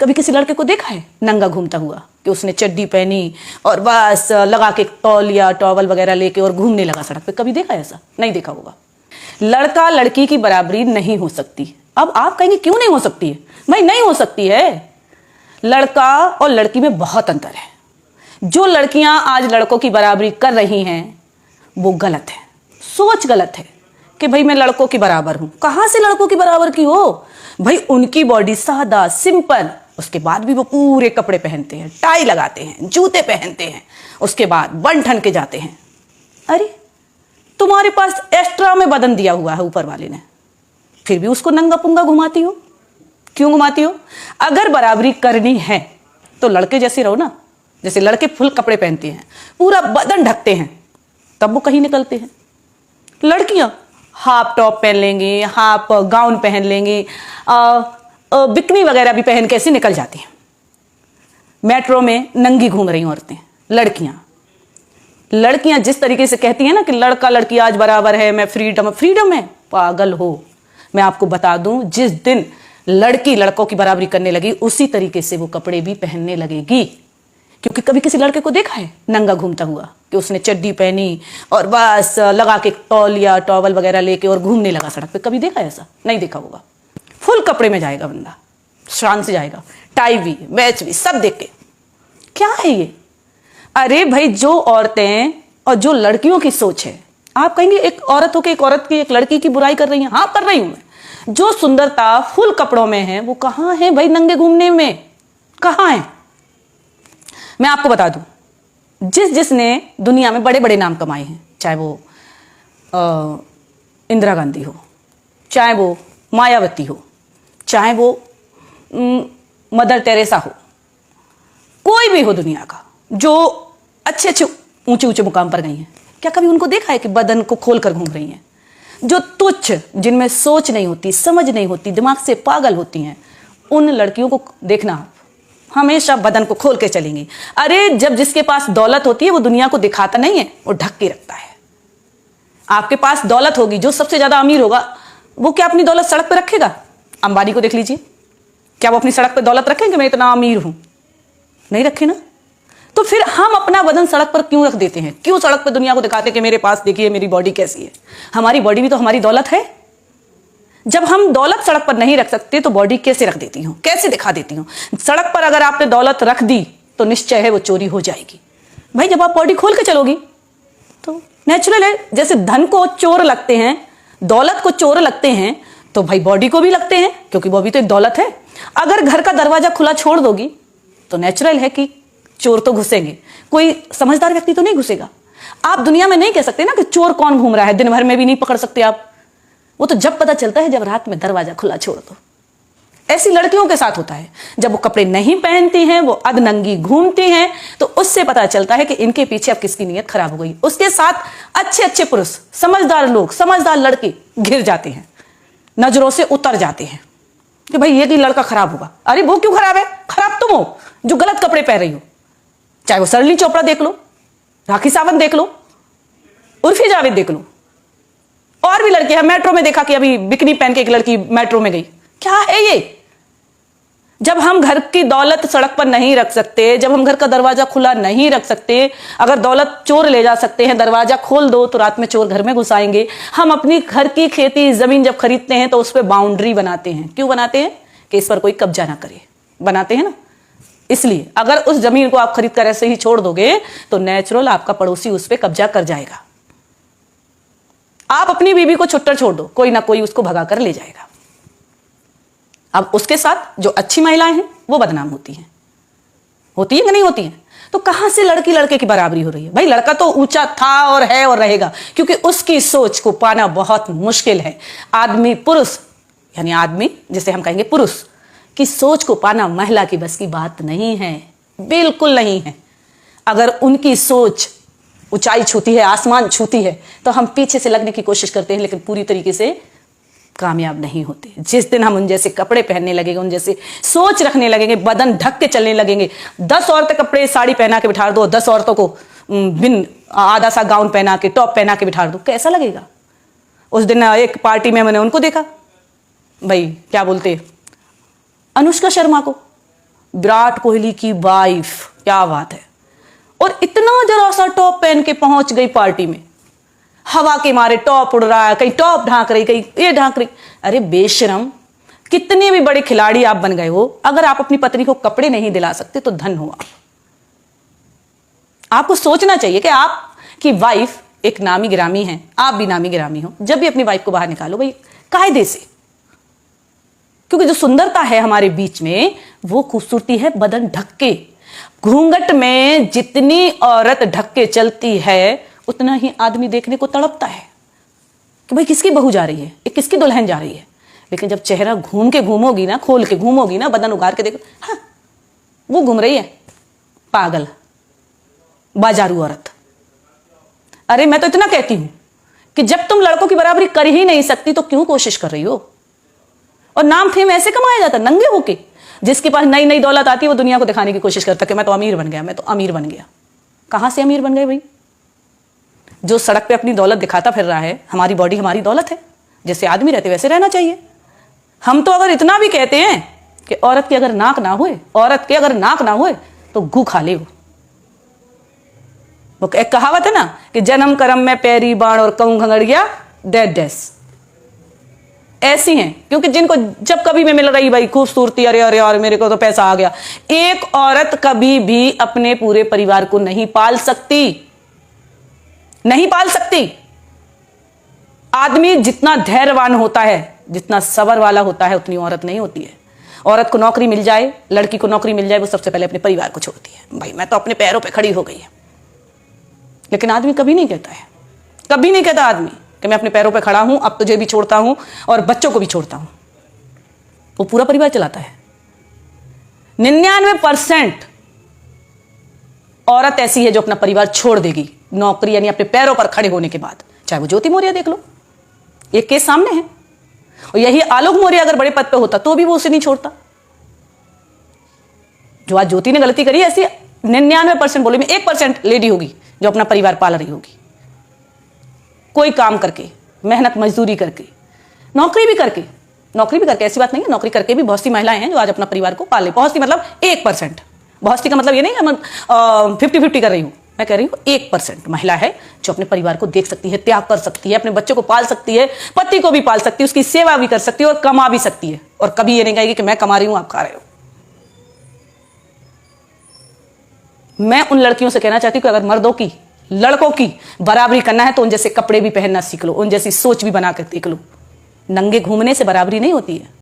कभी किसी लड़के को देखा है नंगा घूमता हुआ कि उसने चड्डी पहनी और बस लगा के तौलिया टॉवल वगैरह लेके और घूमने लगा सड़क पे? कभी देखा है ऐसा? नहीं देखा होगा। लड़का लड़की की बराबरी नहीं हो सकती। अब आप कहेंगे क्यों नहीं हो सकती है? भाई नहीं हो सकती है। लड़का और लड़की में बहुत अंतर है। जो लड़कियां आज लड़कों की बराबरी कर रही हैं वो गलत है, सोच गलत है कि भाई मैं लड़कों के बराबर हूं। कहां से लड़कों की बराबर की हो? भाई उनकी बॉडी सादा सिंपल, उसके बाद भी वो पूरे कपड़े पहनते हैं, टाई लगाते हैं, जूते पहनते हैं, उसके बाद बन ठन के जाते हैं। अरे तुम्हारे पास एक्स्ट्रा में बदन दिया हुआ है ऊपर वाले ने, फिर भी उसको नंगा पुंगा घुमाती हो। क्यों घुमाती हो? अगर बराबरी करनी है तो लड़के जैसे रहो ना। जैसे लड़के फुल कपड़े पहनते हैं, पूरा बदन ढकते हैं, तब वो कहीं निकलते हैं। लड़कियां हाफ टॉप पहन लेंगी, हाफ गाउन पहन लेंगी, बिकनी वगैरह भी पहन के ऐसे निकल जाती हैं। मेट्रो में नंगी घूम रही औरतें, लड़कियां जिस तरीके से कहती हैं ना कि लड़का लड़की आज बराबर है, मैं फ्रीडम है, पागल हो। मैं आपको बता दूं, जिस दिन लड़की लड़कों की बराबरी करने लगी उसी तरीके से वो कपड़े भी पहनने लगेगी। क्योंकि कभी किसी लड़के को देखा है नंगा घूमता हुआ कि उसने चड्डी पहनी और बस लगा के तौलिया टॉवल वगैरह लेके और घूमने लगा सड़क पे? कभी देखा है ऐसा? नहीं देखा होगा। फुल कपड़े में जाएगा बंदा, शान से जाएगा, टाई भी मैच भी सब देख के। क्या है ये? अरे भाई जो औरतें और जो लड़कियों की सोच है, आप कहेंगे एक औरत होकर एक औरत की, एक लड़की की बुराई कर रही है। हाँ कर रही हूं मैं। जो सुंदरता फुल कपड़ों में है वो कहां है भाई नंगे घूमने में? कहां है? मैं आपको बता दूं, जिसने दुनिया में बड़े बड़े नाम कमाए हैं, चाहे वो इंदिरा गांधी हो, चाहे वो मायावती हो, चाहे वो मदर टेरेसा हो, कोई भी हो दुनिया का, जो अच्छे अच्छे ऊंचे ऊंचे मुकाम पर गई हैं, क्या कभी उनको देखा है कि बदन को खोलकर घूम रही हैं? जो तुच्छ, जिनमें सोच नहीं होती, समझ नहीं होती, दिमाग से पागल होती हैं, उन लड़कियों को देखना आप, हमेशा बदन को खोल के चलेंगी। अरे जब जिसके पास दौलत होती है वो दुनिया को दिखाता नहीं है, वो ढक के रखता है। आपके पास दौलत होगी, जो सबसे ज्यादा अमीर होगा वो क्या अपनी दौलत सड़क पर रखेगा? अंबानी को देख लीजिए, क्या वो अपनी सड़क पर दौलत रखेंगे मैं इतना अमीर हूं? नहीं रखे ना। तो फिर हम अपना बदन सड़क पर क्यों रख देते हैं? क्यों सड़क पर दुनिया को दिखाते कि मेरे पास देखिए मेरी बॉडी कैसी है? हमारी बॉडी भी तो हमारी दौलत है। जब हम दौलत सड़क पर नहीं रख सकते तो बॉडी कैसे रख देती हूं, कैसे दिखा देती हूं? सड़क पर अगर आपने दौलत रख दी तो निश्चय है वो चोरी हो जाएगी। भाई जब आप बॉडी खोल के चलोगी तो नेचुरल है। जैसे धन को चोर लगते हैं, दौलत को चोर लगते हैं, तो भाई बॉडी को भी लगते हैं, क्योंकि वो भी तो एक दौलत है। अगर घर का दरवाजा खुला छोड़ दोगी तो नेचुरल है कि चोर तो घुसेंगे, कोई समझदार व्यक्ति तो नहीं घुसेगा। आप दुनिया में नहीं कह सकते ना कि चोर कौन घूम रहा है, दिन भर में भी नहीं पकड़ सकते आप। वो तो जब पता चलता है जब रात में दरवाजा खुला छोड़ दो। ऐसी लड़कियों के साथ होता है, जब वो कपड़े नहीं पहनती हैं, वो अधनंगी घूमती हैं, तो उससे पता चलता है कि इनके पीछे अब किसकी नीयत खराब हो गई। उसके साथ अच्छे अच्छे पुरुष, समझदार लोग, समझदार लड़के घिर जाते हैं, नजरों से उतर जाते हैं कि भाई ये लड़का खराब होगा। अरे वो क्यों खराब है? खराब तुम हो जो गलत कपड़े पहन रही हो। चाहे वो सरली चोपड़ा देख लो, राखी सावंत देख लो, उर्फी जावेद देख लो, और भी लड़कियां। मेट्रो में देखा कि अभी बिकनी पहन के एक लड़की मेट्रो में गई। क्या है ये? जब हम घर की दौलत सड़क पर नहीं रख सकते, जब हम घर का दरवाजा खुला नहीं रख सकते, अगर दौलत चोर ले जा सकते हैं, दरवाजा खोल दो तो रात में चोर घर में घुस आएंगे। हम अपनी घर की खेती जमीन जब खरीदते हैं तो उस पर बाउंड्री बनाते हैं। क्यों बनाते हैं? कि इस पर कोई कब्जा ना करे, बनाते हैं ना। इसलिए अगर उस जमीन को आप खरीद कर ऐसे ही छोड़ दोगे तो नेचुरल आपका पड़ोसी उस पर कब्जा कर जाएगा। आप अपनी बीवी को छुट्टर छोड़ दो, कोई ना कोई उसको भगा कर ले जाएगा। अब उसके साथ जो अच्छी महिलाएं हैं वो बदनाम होती हैं कि नहीं होती हैं? तो कहां से लड़की लड़के की बराबरी हो रही है? भाई लड़का तो ऊंचा था और है और रहेगा, क्योंकि उसकी सोच को पाना बहुत मुश्किल है। आदमी पुरुष, यानी आदमी जिसे हम कहेंगे पुरुष की सोच को पाना महिला की बस की बात नहीं है, बिल्कुल नहीं है। अगर उनकी सोच ऊंचाई छूती है, आसमान छूती है, तो हम पीछे से लगने की कोशिश करते हैं, लेकिन पूरी तरीके से कामयाब नहीं होते। जिस दिन हम उन जैसे कपड़े पहनने लगेंगे, उन जैसे सोच रखने लगेंगे, बदन ढक के चलने लगेंगे, 10 औरतें कपड़े साड़ी पहना के बिठा दो, 10 औरतों को बिन आधा सा गाउन पहना के, टॉप पहना के बिठा दो, कैसा लगेगा? उस दिन एक पार्टी में मैंने उनको देखा, भाई क्या बोलते, अनुष्का शर्मा को, विराट कोहली की वाइफ, क्या बात है। और इतना जरा सा टॉप पहन के पहुंच गई पार्टी में, हवा के मारे टॉप उड़ रहा है, कहीं टॉप ढांक रही, कहीं ये ढांक रही। अरे बेशरम, कितने भी बड़े खिलाड़ी आप बन गए हो, अगर आप अपनी पत्नी को कपड़े नहीं दिला सकते तो धन हो आप। आपको सोचना चाहिए कि आपकी वाइफ एक नामी गिरामी है, आप भी नामी गिरामी हो। जब भी अपनी वाइफ को बाहर निकालो भाई कायदे से, क्योंकि जो सुंदरता है हमारे बीच में वो खूबसूरती है बदन ढक के। घूंघट में जितनी औरत ढक के चलती है उतना ही आदमी देखने को तड़पता है कि भाई किसकी बहू जा रही है, किसकी दुल्हन जा रही है। लेकिन जब चेहरा घूम के घूमोगी ना, खोल के घूमोगी ना, बदन उगार के देखो, हाँ वो घूम रही है पागल बाजारू औरत। अरे मैं तो इतना कहती हूं कि जब तुम लड़कों की बराबरी कर ही नहीं सकती तो क्यों कोशिश कर रही हो। और नाम फेम ऐसे कमाया जाता नंगे होके। जिसके पास नई नई दौलत आती है वो दुनिया को दिखाने की कोशिश करता कि मैं तो अमीर बन गया, मैं तो अमीर बन गया। कहां से अमीर बन गए भाई? जो सड़क पे अपनी दौलत दिखाता फिर रहा है, हमारी बॉडी हमारी दौलत है, जैसे आदमी रहते वैसे रहना चाहिए। हम तो अगर इतना भी कहते हैं कि औरत की अगर नाक ना होए, औरत के अगर नाक ना होए तो गू खा ले। वो एक कहावत है ना कि जन्म कर्म में पैरी बाण और कहूं घंगड़िया डेड डेस, ऐसी हैं। क्योंकि जिनको जब कभी मैं मिल रही भाई खूबसूरती, अरे अरे और मेरे को तो पैसा आ गया। एक औरत कभी भी अपने पूरे परिवार को नहीं पाल सकती, नहीं पाल सकती। आदमी जितना धैर्यवान होता है, जितना सबर वाला होता है, उतनी औरत नहीं होती है। औरत को नौकरी मिल जाए, लड़की को नौकरी मिल जाए, वो सबसे पहले अपने परिवार को छोड़ती है। भाई मैं तो अपने पैरों पे खड़ी हो गई है। लेकिन आदमी कभी नहीं कहता है, कभी नहीं कहता आदमी कि मैं अपने पैरों पे खड़ा हूं, अब तुझे भी छोड़ता हूं और बच्चों को भी छोड़ता हूं। वो पूरा परिवार चलाता है। 99% औरत ऐसी है जो अपना परिवार छोड़ देगी नौकरी यानी अपने पैरों पर खड़े होने के बाद। चाहे वो ज्योति मौर्य देख लो, एक केस सामने है। और यही आलोक मौर्य अगर बड़े पद पे होता तो भी वो उसे नहीं छोड़ता। जो आज ज्योति ने गलती करी, ऐसी 99% बोले में 1% लेडी होगी जो अपना परिवार पाल रही होगी, कोई काम करके, मेहनत मजदूरी करके, नौकरी भी करके। ऐसी बात नहीं है, नौकरी करके भी बहुत सी महिलाएं हैं जो आज अपना परिवार को पाले। बहुत सी मतलब 1%। बहुत सी का मतलब ये नहीं कि 50-50 कर रही हूं, मैं कह रही हूं 1% महिला है जो अपने परिवार को देख सकती है, त्याग कर सकती है, अपने बच्चों को पाल सकती है, पति को भी पाल सकती है, उसकी सेवा भी कर सकती है और कमा भी सकती है। और कभी ये नहीं कहेगी कि मैं कमा रही हूं आप खा रहे हो। मैं उन लड़कियों से कहना चाहती हूं कि अगर मर्दों की, लड़कों की बराबरी करना है तो उन जैसे कपड़े भी पहनना सीख लो, उन जैसी सोच भी बना कर देख लो। नंगे घूमने से बराबरी नहीं होती है।